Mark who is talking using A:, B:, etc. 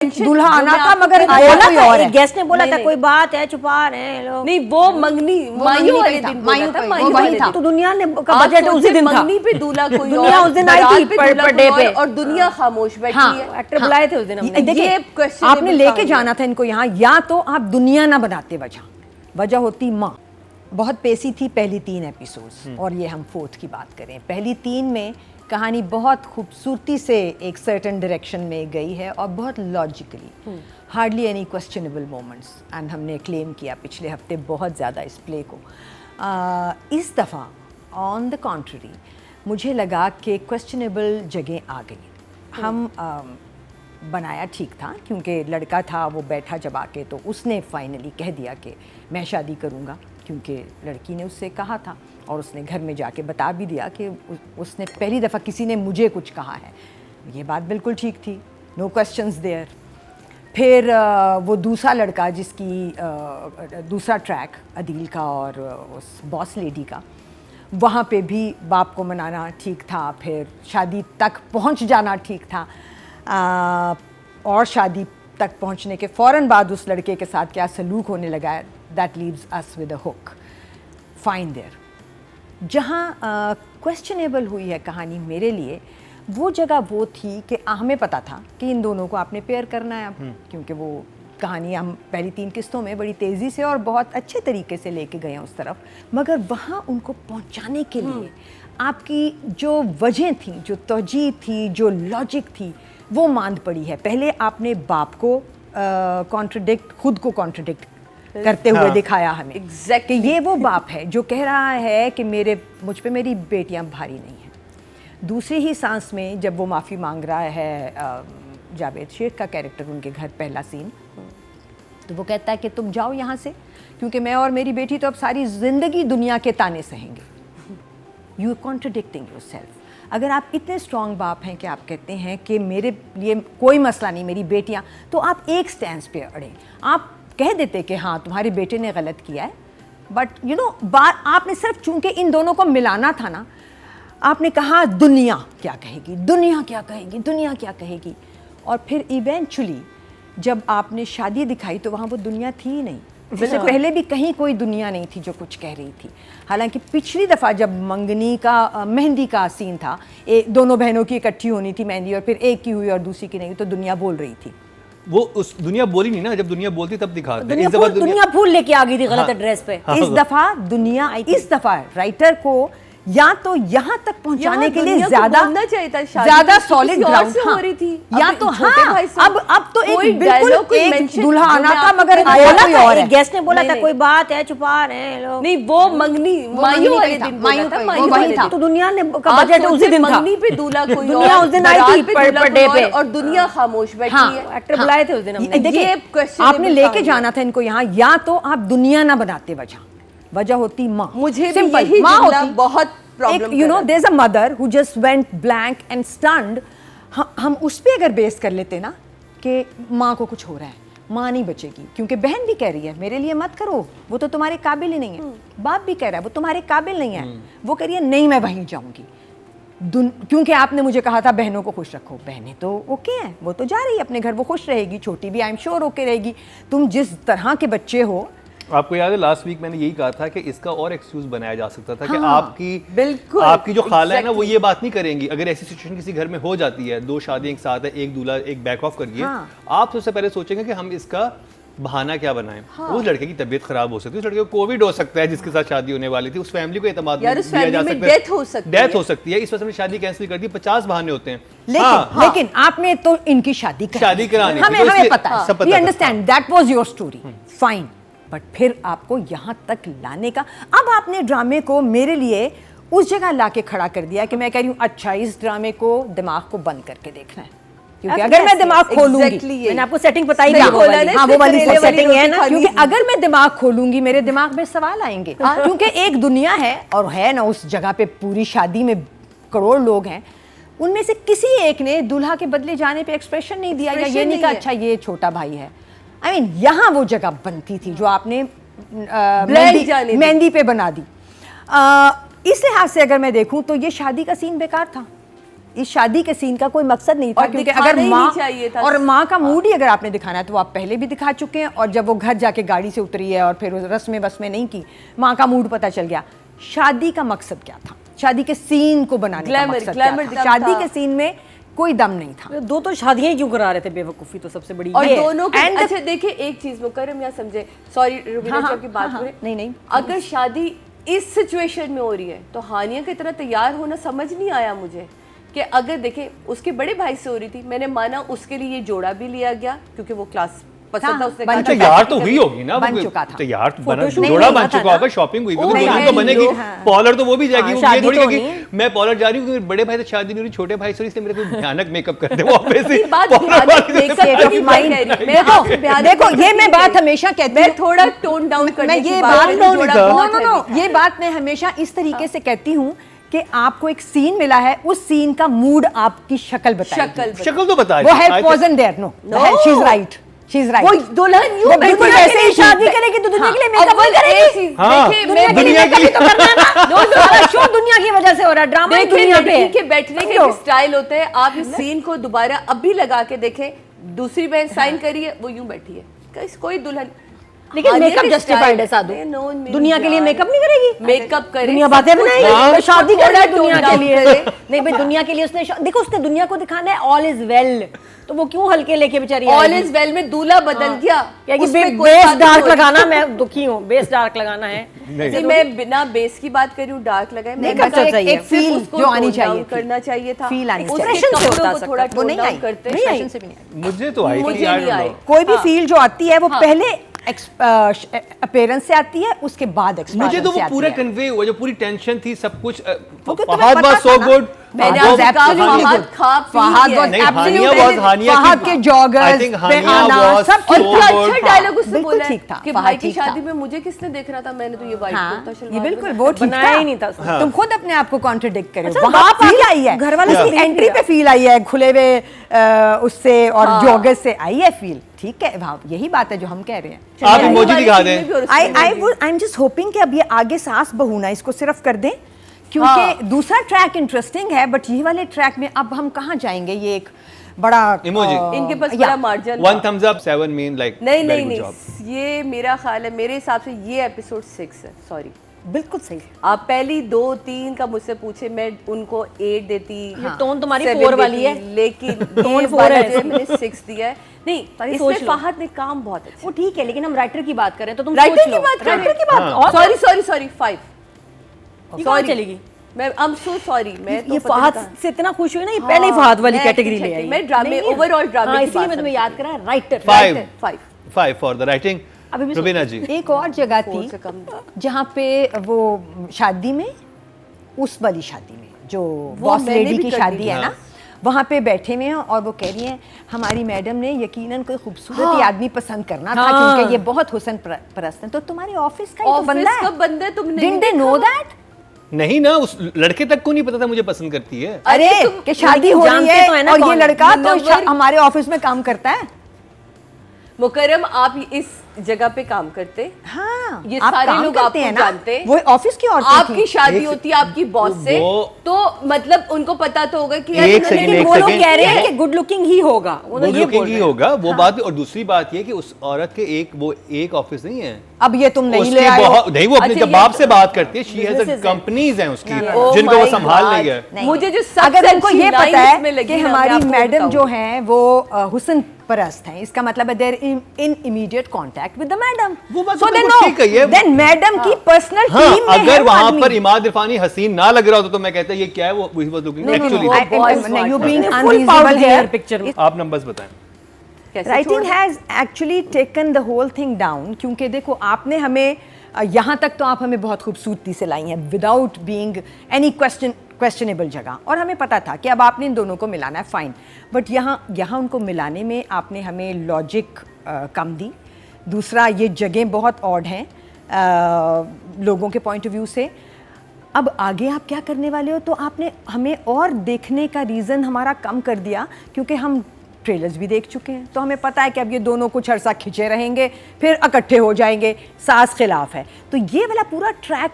A: दूल्हा आना था मगर आया कोई और है।
B: गेस्ट ने बोला था कोई बात है, छुपा रहे हैं लोग।
C: नहीं, वो मंगनी मायू वाले दिन बोला था, मायू वाले दिन।
B: तो दुनिया ने का बजट उसी दिन था।
C: मंगनी पे दूल्हा कोई
B: दुनिया उस दिन आई थी पर डे पे,
C: और दुनिया खामोश बैठी है।
B: एक्टर बुलाए थे उस दिन हमने।
A: देखिए आपने लेके जाना था इनको यहाँ, या तो आप दुनिया ना बनाते, वजह होती माँ। बहुत पेशी थी पहली 3 एपिसोड्स, और ये हम 4th की बात करें। पहली 3 में कहानी बहुत खूबसूरती से एक सर्टेन डायरेक्शन में गई है और बहुत logically, hardly any questionable moments, and हमने क्लेम किया पिछले हफ्ते बहुत ज़्यादा इस प्ले को। इस दफ़ा ऑन द कॉन्ट्ररी मुझे लगा कि क्वेश्चनेबल जगह आ गई। हम बनाया ठीक था क्योंकि लड़का था, वो बैठा जब आके तो उसने फाइनली कह दिया कि मैं शादी करूँगा, क्योंकि लड़की ने उससे कहा था और उसने घर में जाके बता भी दिया कि उसने पहली दफ़ा किसी ने मुझे कुछ कहा है। ये बात बिल्कुल ठीक थी, नो क्वेश्चंस देयर। फिर वो दूसरा लड़का जिसकी दूसरा ट्रैक अदील का और उस बॉस लेडी का, वहाँ पे भी बाप को मनाना ठीक था, फिर शादी तक पहुँच जाना ठीक था। और शादी तक पहुँचने के फ़ौरन बाद उस लड़के के साथ क्या सलूक होने लगा है, that leaves us with a hook. Fine there. जहाँ क्वेश्चनेबल हुई है कहानी मेरे लिए, वो जगह वो थी कि हमें पता था कि इन दोनों को आपने पेयर करना है अब, क्योंकि वो कहानी हम पहली 3 किस्तों में बड़ी तेज़ी से और बहुत अच्छे तरीके से लेके गए हैं उस तरफ, मगर वहाँ उनको पहुँचाने के लिए आपकी जो वजह थी, जो तवजीह थी, जो लॉजिक थी, वो मांद पड़ी है। पहले आपने बाप को कॉन्ट्रडिक्ट, खुद को कॉन्ट्रडिक्ट करते हुए दिखाया हमें कि ये वो बाप है जो कह रहा है कि मुझ पे मेरी बेटियां भारी नहीं हैं। दूसरी ही सांस में जब वो माफ़ी मांग रहा है, जावेद शेख का कैरेक्टर, उनके घर पहला सीन, तो वो कहता है कि तुम जाओ यहाँ से, क्योंकि मैं और मेरी बेटी तो अब सारी ज़िंदगी दुनिया के ताने सहेंगे। You are contradicting yourself. अगर आप इतने स्ट्रॉन्ग बाप हैं कि आप कहते हैं कि मेरे लिए कोई मसला नहीं, मेरी बेटियाँ, तो आप एक स्टैंड पे अड़े। आप कह देते कि हाँ तुम्हारे बेटे ने गलत किया है, बट यू नो आपने सिर्फ चूंकि इन दोनों को मिलाना था ना, आपने कहा दुनिया क्या कहेगी, दुनिया क्या कहेगी, दुनिया क्या कहेगी। और फिर इवेंचुअली जब आपने शादी दिखाई तो वहाँ वो दुनिया थी ही नहीं। इससे पहले भी कहीं कोई दुनिया नहीं थी जो कुछ कह रही थी। हालांकि पिछली दफ़ा जब मंगनी का मेहंदी का सीन था, दोनों बहनों की इकट्ठी होनी थी मेहंदी, और फिर एक की हुई और दूसरी की नहीं, तो दुनिया बोल रही थी।
D: वो उस दुनिया बोली नहीं ना, जब दुनिया बोलती तब दिखाते।
B: दुनिया फूल लेके आ गई थी गलत एड्रेस पे।
A: इस दफा दुनिया, इस दफा राइटर को या तो यहाँ तक पहुँचाने के लिए ज्यादा सॉलिड ग्राउंड
C: हो रही थी,
A: या तो अब तो एक बिल्कुल दूल्हा आना था मगर
B: आया कोई और है। गेस्ट ने बोला था कोई बात है, छुपा रहे हैं लोग।
C: नहीं, वो मंगनी मायू वाले दिन बोला था, मायू वाले दिन।
B: तो दुनिया ने का बजट उसी दिन था।
C: मंगनी पे दूल्हा कोई
B: दुनिया उस दिन आई थी पर डे पे,
C: और दुनिया खामोश बैठी है।
B: एक्टर बुलाए थे उस दिन हमने।
A: देखिए आपने लेके जाना था इनको यहाँ, या तो आप दुनिया ना बनाते, वजह होती माँ।
C: मुझे भी यही जुमला बहुत problem,
A: you know, there is a mother who just went blank and stunned. हम उस पे अगर बेस कर लेते ना कि माँ को कुछ हो रहा है, माँ नहीं बचेगी, क्योंकि बहन भी कह रही है मेरे लिए मत करो, वो तो तुम्हारे काबिल ही नहीं है। बाप भी कह रहा है वो तुम्हारे काबिल नहीं है, वो कह रही है नहीं मैं वहीं जाऊंगी, क्योंकि आपने मुझे कहा था बहनों को खुश रखो। बहनें तो ओके हैं, वो तो जा रही है अपने घर, वो खुश रहेगी, छोटी भी आई एम श्योर ओके रहेगी। तुम जिस तरह के बच्चे हो,
D: आपको याद है लास्ट वीक मैंने यही कहा था कि इसका और एक्सक्यूज बनाया जा सकता था, कि
C: बिल्कुल
D: आपकी जो खाला है ना, वो ये बात नहीं करेंगी। अगर ऐसी सिचुएशन किसी घर में हो जाती है, 2 शादियां एक साथ है, एक दूल्हा एक बैक ऑफ करिए, आप सबसे पहले सोचेंगे कि हम इसका बहाना क्या बनाएं। उस लड़के की तबीयत खराब हो सकती है, उस लड़के को कोविड हो सकता है जिसके साथ शादी होने वाली थी, उस फैमिली को एतमाद दिया जा सकता है, डेथ हो सकती है, इस वजह से शादी कैंसिल कर दी। 50 बहाने होते हैं।
A: लेकिन आपने तो इनकी शादी
D: करानी,
A: हमें पता है, we understand, that was your story, fine. But फिर आपको यहाँ तक लाने का, अब आपने ड्रामे को मेरे लिए उस जगह लाके खड़ा कर दिया कि मैं कह रही हूँ अच्छा इस ड्रामे को दिमाग को बंद करके देखना है, क्योंकि अगर मैं दिमाग खोलूंगी, मैंने आपको सेटिंग बताई वो वाली सेटिंग है ना, क्योंकि अगर मैं दिमाग खोलूंगी मेरे दिमाग में सवाल आएंगे, क्योंकि एक दुनिया है और है ना उस जगह पे पूरी शादी में करोड़ लोग हैं, उनमें से किसी एक ने दूल्हा के बदले जाने पे एक्सप्रेशन नहीं दिया, या ये नहीं कहा अच्छा ये छोटा भाई है। I mean, यहाँ वो जगह बनती थी जो आपने मेहंदी पे बना दी। इस लिहाज से अगर मैं देखूं तो ये शादी का सीन बेकार था, इस शादी के सीन का कोई मकसद नहीं था,
C: और
A: क्योंकि
C: दिखाना
A: अगर
C: ही
A: माँ
C: नहीं चाहिए था।
A: और माँ का मूड ही अगर आपने दिखाना है तो वो आप पहले भी दिखा चुके हैं, और जब वो घर जाके गाड़ी से उतरी है और फिर उस रस्में बस्में नहीं की, माँ का मूड पता चल गया। शादी का मकसद क्या था, शादी के सीन को बनाने का मकसद क्या था? शादी के सीन में कोई दम नहीं था।
B: दो तो शादियां ही क्यों करा रहे थे बेवकूफ़ी, तो सबसे बड़ी
C: और
B: ये
C: दोनों के
A: And-
C: अच्छा देखिए एक चीज मुकर्रम यहाँ समझे, सॉरी रुबीना जी आपकी बात करें,
A: नहीं
C: अगर शादी इस सिचुएशन में हो रही है तो हानिया की तरह तैयार होना समझ नहीं आया मुझे। कि अगर देखे उसके बड़े भाई से हो रही थी, मैंने माना उसके लिए ये जोड़ा भी लिया गया क्योंकि वो क्लास पसंद था, उसने
A: बन
C: कहा
D: तैयार तो हुई होगी ना,
A: बन चुका था।
D: तैयार तो बना,
A: फोटोशूट
D: जोड़ा
A: नहीं
D: बन
A: हुआ था
D: चुका
A: ना।
D: होगा, शॉपिंग हुई,
C: ओ,
D: क्योंकि दुल्हन
C: है,
D: तो बनेगी,
A: हाँ।
D: पॉलर तो वो भी जाएगी, वो ये
B: शादी
D: थोड़ी
B: तो
D: कहेगी
B: नहीं।
D: मैं पॉलर जा रही हूँ क्योंकि बड़े भाई से शादी नहीं हो रही, छोटे भाई से, इसलिए मेरे को भयानक मेकअप कर दे वो ऑब्वियसली
C: बात
D: पॉलर
C: भयानक
D: वाली से-
C: makeup की नहीं
A: mind।
C: कह रही, मैं आपसे भयानक
A: देखो
C: makeup
A: ये
C: की
A: मैं
C: नहीं
A: बात
C: कह रही।
A: हमेशा कहती
C: मैं
A: हूँ,
C: थोड़ा टोन डाउन करने
A: मैं
C: की
A: ये
C: बात
A: बात
C: कर रही हूँ, जोड़ा बहुत
A: नो
C: heavy
A: ये बात मैं हमेशा इस तरीके से कहती हूँ कि आपको एक सीन मिला है, उस सीन का मूड आपकी शक्ल बताएगी।
D: शक्ल तो बता
A: वो help wasn't there, no, she is right, she is right.
C: वो दुल्हन यूं
A: वो
C: बैठी
A: बिल्कुल
C: है,
A: वैसे ही
B: शादी करेगी तो दुनिया के लिए
C: अब
B: मेकअप
C: वो
B: नहीं करेगी।
C: एक चीज,
D: हाँ,
C: देखिए
A: दुनिया
C: मैं
A: के लिए
D: दुनिया के
A: makeup ही तो करना है ना।
B: दो सारा शो दुनिया की वजह से हो रहा है, ड्रामा ही
C: देखिए
B: दुनिया पे
C: लड़की
B: है।
C: के बैठने के भी स्टाइल होते हैं, आप इस सीन को दोबारा अभी लगा के देखें, दूसरी बहन साइन करी है वो यूं बैठी है, कोई दुल्हन
B: लेकिन मेकअप जस्टिफाइड है साधु, दुनिया के लिए मेकअप नहीं करेगी,
C: मेकअप करे,
B: दुनिया बातें बनाएगी,
D: हाँ।
B: तो शादी कर रहा है
C: थोड़ा
B: दुनिया
C: tone
B: के
C: down
B: लिए।
C: करे।
B: नहीं भाई दुनिया के लिए उसने देखो उसने दुनिया को दिखाना है ऑल इज वेल, तो वो क्यों हल्के लेके बेचारी
C: ऑल इज वेल में दूल्हा बदल गया,
B: क्या कि
C: उसमें कोई
B: बेस
C: बात नहीं
B: डार्क
C: हो रही।
B: लगाना, मैं दुखी हूँ, बेस डार्क लगाना है।
C: जी, मैं बिना बेस की बात कर रही हूँ, डार्क लगाए,
A: नहीं,
C: मैंने कहा
A: एक- एक
C: सिर्फ
A: feel
C: उसको
A: जो आनी
C: tone down
A: चाहिए थी।
C: करना चाहिए था,
A: Feel आनी
C: उसके
A: चाहिए।
B: Expression से
C: कपड़ों
B: होता
C: को थोड़ा
A: वो
C: tone
A: नहीं
C: down
A: आई,
C: करते
A: नहीं
C: हैं।
A: आई, से भी नहीं आई।
D: मुझे तो आई
C: मुझे
D: थी, I
C: नहीं
D: don't
C: आई।
D: know।
A: कोई भी फील जो आती है वो पहले अपीयरेंस से आती है, उसके बाद एक्सप्रेशन
D: मुझे तो
A: से
D: वो
A: आती
D: पूरा
A: है।
D: कन्वे हुआ, जो पूरी टेंशन थी सब कुछ,
A: क्योंकि तुम्हें
D: फहद
A: पता
D: वाज सो
A: था ना,
D: गुड,
C: मैंने
A: फहद
C: आपसे कहा
A: absolutely
C: फहद
A: good.
C: खा पी
A: फहद
C: लिया।
A: was
D: नहीं,
A: absolutely
D: हानिया was
A: good.
D: हानिया
A: फहद
D: की-
A: के joggers
D: I think
A: पे
D: हानिया
A: आना
D: was
A: सब
C: और
D: so
C: क्या
D: good.
C: अच्छा डायलॉग उसने
A: बिल्कुल
C: बोला है
A: ठीक था,
C: कि
A: फहद
C: भाई की
A: ठीक था।
C: शादी में मुझे किसने देख रहा था, मैंने तो ये वाइट
A: हाँ,
C: कुर्ता शलवार
A: ये बिल्कुल
C: बनाया।
A: वो ठीक
B: बनाया
A: था।
B: ही नहीं था उसने।
A: तुम खुद अपने आप को कॉन्ट्रडिक्ट करे
B: अच्छा,
A: वहाँ
B: बाप
A: फील
B: आके
A: आई है,
B: घर वाले
A: उसकी
B: से देख
A: एंट्री
B: लिया।
A: पे फील आई है, खुले हुए उससे और जॉगर्स से आई है फील, ठीक है, हाँ, यही बात है जो हम कह रहे हैं।
D: आप इमोजी दिखा दें।
A: आई एम जस्ट होपिंग कि अब ये आगे सास बहू ना इसको सिर्फ कर दें, क्योंकि दूसरा ट्रैक इंटरेस्टिंग है, बट ये वाले ट्रैक में अब हम कहाँ जाएंगे, ये एक बड़ा
D: Emoji।
C: इनके पास
A: या,
C: बड़ा margin
D: One thumbs up, 7 mean like
C: नहीं
D: very
C: नहीं
D: good job.
C: नहीं, ये मेरा ख्याल है, मेरे हिसाब से ये एपिसोड 6 है, सॉरी।
B: बिल्कुल सही।
C: आप पहली 2-3 का मुझसे पूछे, मैं उनको 8 देती,
B: ये टोन तुम्हारी
C: 7
B: 4 वाली
C: देती,
B: है,
C: लेकिन
B: टोन
C: ये
B: 4
C: वाला
B: है।
C: जो है मैंने 6 दिया है। नहीं,
B: ताकि
C: इसमें
B: सोच लो।
C: फहद ने काम बहुत अच्छा,
B: वो ठीक है, लेकिन हम राइटर की बात करें तो तुम
C: राइटर
B: सोच
C: की
B: लो।
C: बात कर रहे
B: राइटर
C: हैं।
B: की बात
D: हाँ।
B: और
C: सॉरी 5
B: ये कहाँ चलेगी?
C: मैं आई एम सो सॉरी, मैं तो
B: ये
C: पता नहीं
B: फहद
C: कहाँ-
B: से इतना खुश हुई ना, ये पहले ही फहद वाली
C: मैं
B: कैटेगरी
C: अच्छी
B: ले आई।
C: मैं ड्रामे
B: नहीं,
C: ओवरऑल ड्रामे
B: हाँ,
C: की
B: इसीलिए
C: बात
B: मैं तुम्हें
C: कर
B: याद करा राइटर।
D: 5
C: 5
D: 5 for the writing.
B: अभी भी
D: रुबीना जी,
A: एक और जगह
C: 4 से कम
A: थी जहाँ पे वो शादी में, उस वाली शादी में जो बॉस
C: मैंने
A: लेडी
C: भी
A: की
C: कर
A: शादी
C: दी।
A: है ना, वहाँ पे बैठे हुए हैं और वो कह रही हैं हमारी मैडम ने यकीनन कोई खूबसूरत ही आदमी पसंद करना था,
B: हाँ।
A: क्योंकि ये बहुत हुसन परस्त है, तो तुम्हारी ऑफिस का ही तो
C: ऑफिस
A: बंदा
C: का
A: है,
C: बंदा है, तुमने
A: Didn't they know that?
D: नहीं ना, उस लड़के तक को नहीं पता था मुझे पसंद करती है।
A: अरे
C: तुम-
A: कि शादी
B: लेकिन
A: हो रही
B: जानते
A: है
B: तो है ना
A: और ये
B: कौन है?
A: लड़का तो
C: मुनव्वर-
A: हमारे ऑफिस में काम करता है।
C: मुकर्रम, आप इस जगह पे काम करते,
A: हाँ,
C: ये
A: आप
C: सारे
A: काम
C: लोग
A: करते
C: आपको
A: हैं ना,
C: जानते हैं।
A: वो ऑफिस की औरतें
C: आपकी
A: थी।
C: शादी होती है आपकी बॉस से,
D: वो-
C: तो मतलब उनको पता तो होगा कि यार
D: एक
C: उन्होंने-
D: सेकंड,
B: लेकिन
D: एक
B: वो लोग
D: सेकंड।
B: कह रहे हैं कि गुड लुकिंग ही होगा, वो लोग
D: गुड
B: ये बोल
D: लुकिंग
B: रहे
D: ही
B: हैं।
D: होगा वो बात, और दूसरी बात ये कि उस औरत के एक ऑफिस नहीं है,
A: अब ये तुम नहीं ले
D: उसकी
A: आए हो।
D: बहुत नहीं, वो अपने
C: अच्छा,
D: जब
C: ये
D: बाप से बात करती है, शी हैज
B: businesses हैं।
D: कंपनीज हैं उसकी
C: Oh
D: जिनको वो
C: my
D: संभाल
C: God।
D: रही है।
A: नहीं।
C: मुझे जो सबसे
A: अगर उनको
C: अच्छी
A: ये
C: लाइन
A: पता
C: इसमें
A: है
C: लगी
A: कि
C: ना, मैं
A: हमारी
C: आपको
A: मैडम
C: बताऊं।
A: जो हैं वो हुसन परस्त हैं, इसका मतलब है there in immediate contact with the madam,
D: वो बात
A: सो
D: तो
A: दे
D: बिल्कुल
A: नो
D: ठीक है, ये-
A: देन मैडम की पर्सनल
D: हाँ,
A: टीम में है
D: अगर
A: वो
D: वहां
A: आदमी।
D: पर इमाद इरफानी हसीन ना लग रहा होता तो मैं कहता ये क्या है, वो ही वाज लुकिंग एक्चुअली।
C: वो बहुत smart
A: यू
C: है।
A: Being
B: Full
A: unreasonable
B: power
A: here
B: here picture में।
D: आप नंबर्स बताएं।
C: कैसे
A: राइटिंग
C: छोड़-
A: has actually taken the whole thing down, क्योंकि देखो आपने हमें यहाँ तक तो आप हमें बहुत खूबसूरती से लाई हैं विदाउट बीइंग एनी क्वेश्चनेबल जगह, और हमें पता था कि अब आपने इन दोनों को मिलाना है, फाइन, बट यहाँ उनको मिलाने में आपने हमें लॉजिक कम दी। दूसरा, ये जगह बहुत ऑड हैं लोगों के पॉइंट ऑफ व्यू से। अब आगे आप क्या करने वाले हो, तो आपने हमें और देखने का रीज़न हमारा कम कर दिया, क्योंकि हम ट्रेलर्स भी देख चुके हैं, तो हमें पता है कि अब ये दोनों कुछ अरसा खिंचे रहेंगे, फिर इकट्ठे हो जाएंगे, सास खिलाफ है, तो ये वाला पूरा ट्रैक